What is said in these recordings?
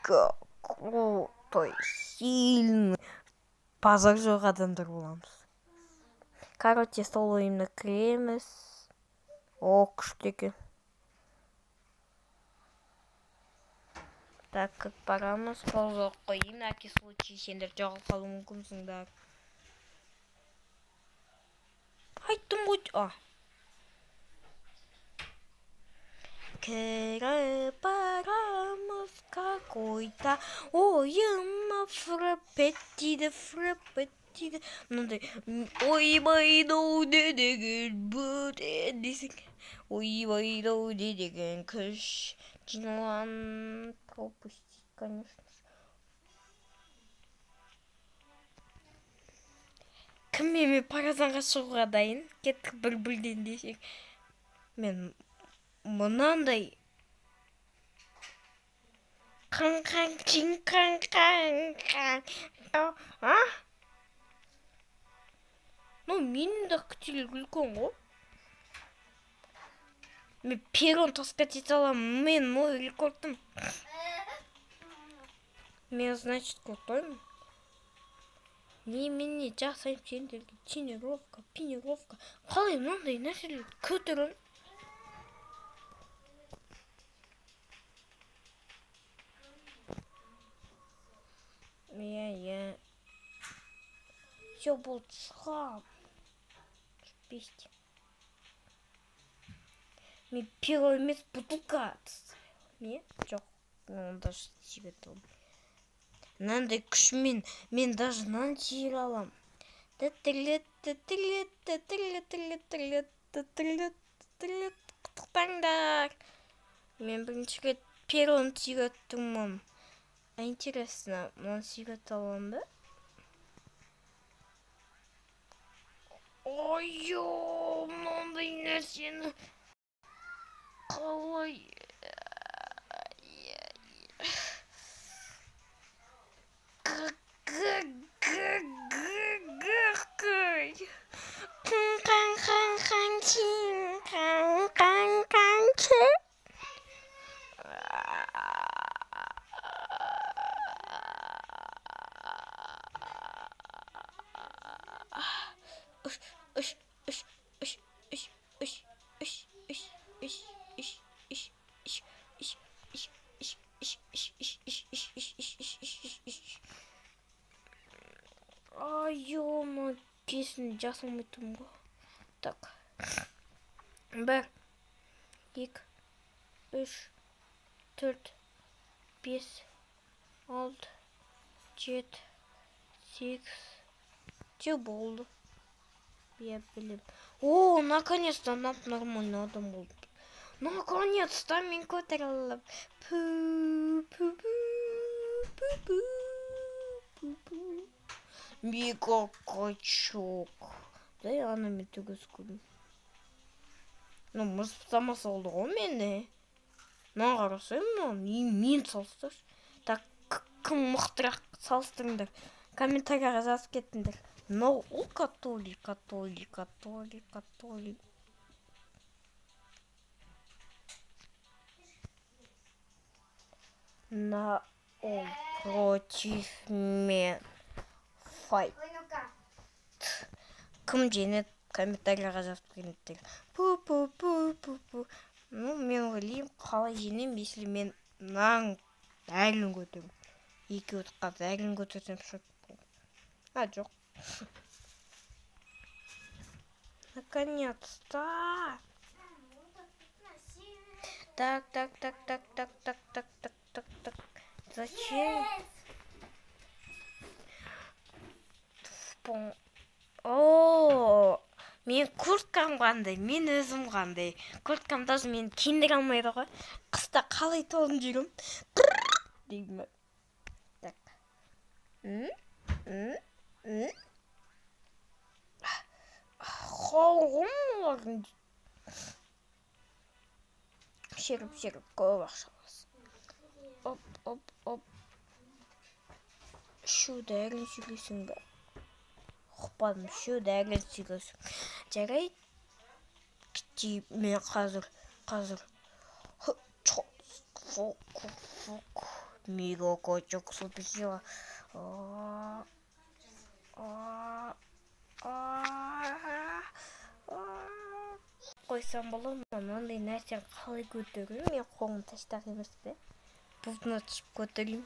крутой, сильный. Базар жоқ адамдар боламыз. Короче, сол ойымда кіреміз. Күшті екен. Так, как барамыз, пауза қойын, на всякий случай сендер жоғалып қалуы мүмкінсіңдер. Айттым ғой. Кіріп барамыз какой-то ойыма фраппеттиді. Мынандай ойбай-доу деген бөтен десең. Ойбай-доу деген күш жиналған. Пропустить, конечно. Кіммен паразанға шығуға дайын? Кеттік бір-бірден десек. Мен мынандай Ну, менің де күтелік үлкен ғой. Мен перон таскать ете аламын. Мен мой рекордым. Мен, значит, крутоймын. Немене жасайым сендерге тренировка. Қалай мынандай нәрселер көтерін? Я. Все болды, шығам. Бесте. Мен перо емес бутылка. Не? Жоқ. Мен даже сигарет аламын. Мынандай күшмен мен даже нан жей аламын. Құттықтаңдар. Мен бірінші рет перон сигареттімін. Интересно, мынаны сигарет аламын ба? Ой-ё, мынандай нәрсені қалай? Ай-ё-мо, кесін жасамайтым ғой. Так. 1, 2, 3, 4, 5, 6, 7, 8. Че болды? Я білем. О, наконец-то нормальный адам болды. Наконец-то мен көтеріліп. Мега качок. Да я на метугас көдім. Ну, мұз сама салды ғой мені. Маған қарасайым, мен салыстыршы. Так, кім мұқтырақ салыстырыңдар. Комментарияға жазып кеттіңдер. Но ол католик. На ол против мен. Файт. Кім жеңеді? Комментарияға жазып кеттіңдер. Пу. Ну, мен ойлаймын, қалай жеңем, если мен мынаның бәрін көтерем. Екеуі қаз бәрін көтерсем шөп. Жоқ. Наконец-то. Так. Зачем? О, мен курткам қандай, мен өзім қандай. Курткам даже мен киіндіре алмайды ғой. Қыста қалай толын жүрем? Деймін. Так. Қалғым шеріп көп ақшалас. Оп. Шу дәрін сөйлесің бе? Құпадым, шу дәрін сөйлесің. Жарай, мен қазір. Мега качок супесила. Қойсам бола ма, мынандай нәрсені қалай көтеремін? Мен қолым таштақ емес пе? Бұлтын ашып көтерейін.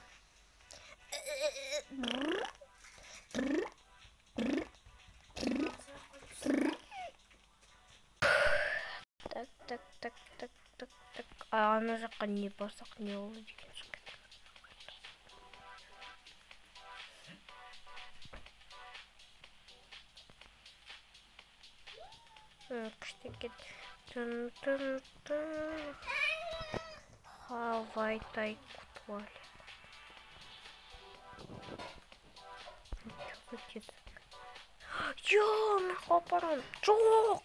Так. Ана жаққа не барсақ не olur деген шығар. Күшті кет. Хавайтай туалет. Что это? Мен қапарам. Жоқ!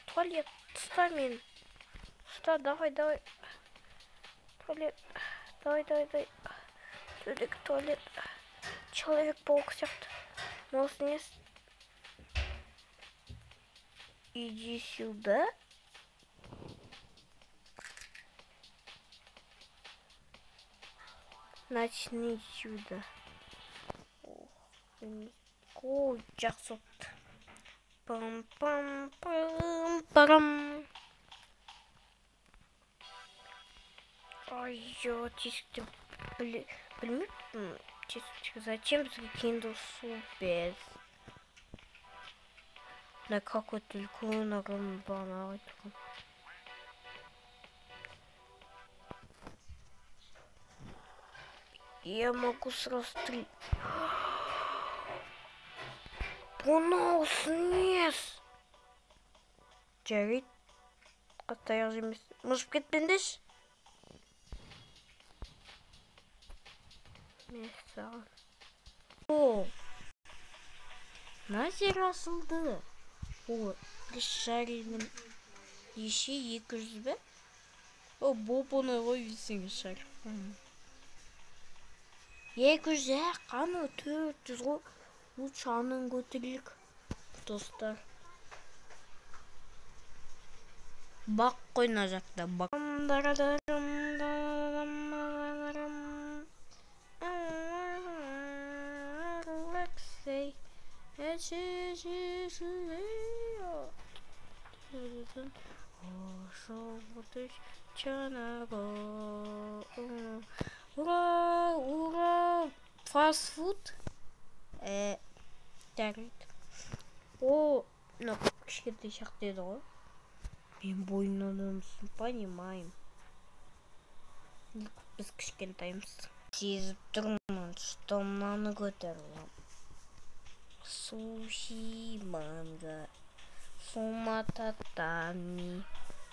Туалет, ұста мен. Ұста, давай. Туалет, давай. Төдек туалет. Человек-паук сияқты. Может, не? Иди сюда. Начни сюда. Ой, жақсы отты. Пам-пам-пам-парам. Ой, тесікті білмеймін. Тесікті зачем бізге Windows без? На какой только награм банал. Я могу сразу стрелять. Bunu снес. Жарит. Қатаяқ емес. Мұжып кетпендеш? Мен саған. О! Назер асылды. О, шарының еші 200 бе? О, бопыны ғой бейсіңі шар. 200 қаны 400 ғой. Лучше анын көтірілік. Достар. Бақ қойна жақта. Бақ. Ура! Фастфуд? Дәрет. О, кішкентай шақ деді ғой. Мен бойымнан өмісін понимайым. Біз кішкентаймыз. Сезіп тұрмын, что мынаны көтерілем. Суши, манго, сумататами,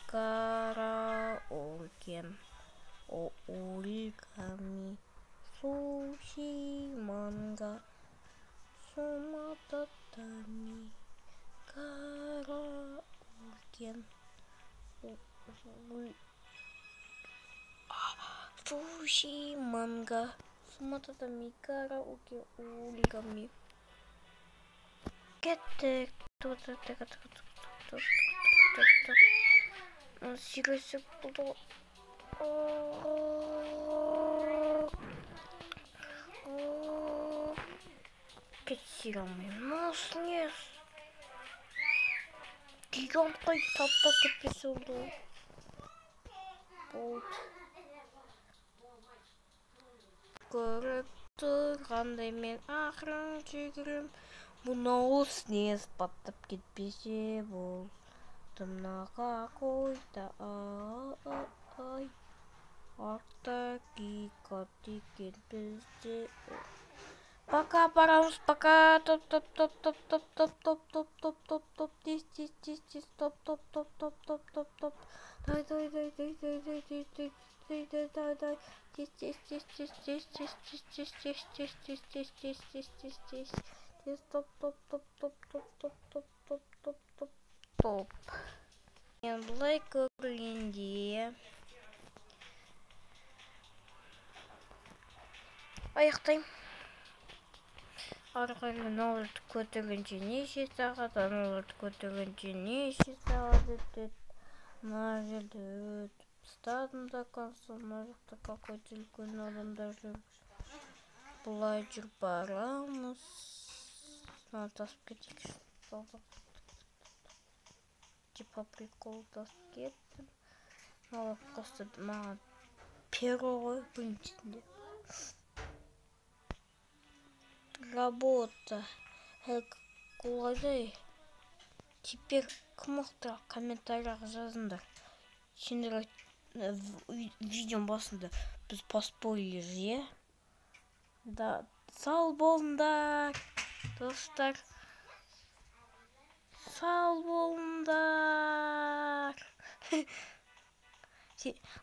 караоке, оригами, суши, манго, сумататами, караоке, суши, манго, сумататами, караоке, оригами. Кеттік. Сиресі болды. Кетсер алмайым. Насыл нес? Гигант қой тапта кетпесі oldu. Болды. Көріп тұрғандай мен ақырын жүгірім. Бұнау снес баттап кетпесе бол. Тымнаға қойда ай. Артта кикатты келбізде. Пока барамыз, пока. Топ. Тез. Топ. Дай. Топ. Мен бұлай көргенде аяқтайым. Арқайлы аналарды көтергенше неше сағат, аналарды көтергенше неше сағат өтеді. Мына жерде өтіп Стадым до конца, мына какой-то үлкен адамдар жүр. Бұлай жүр барамыз. Тасып кетейікші. Типа прикол тасып кеттім. Алып қостады маған перо ғой бұның ішінде. Работа. Қолайдай. Теперь кім мықтырақ комментарияға жазыңдар. Сендер видеоның басында біз поспорили, иә? Да, сау болыңдар, достар. Сау болыңдар.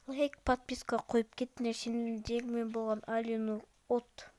Лайк, подписка қойып кеттіңдер. Сендермен болған Алинур от.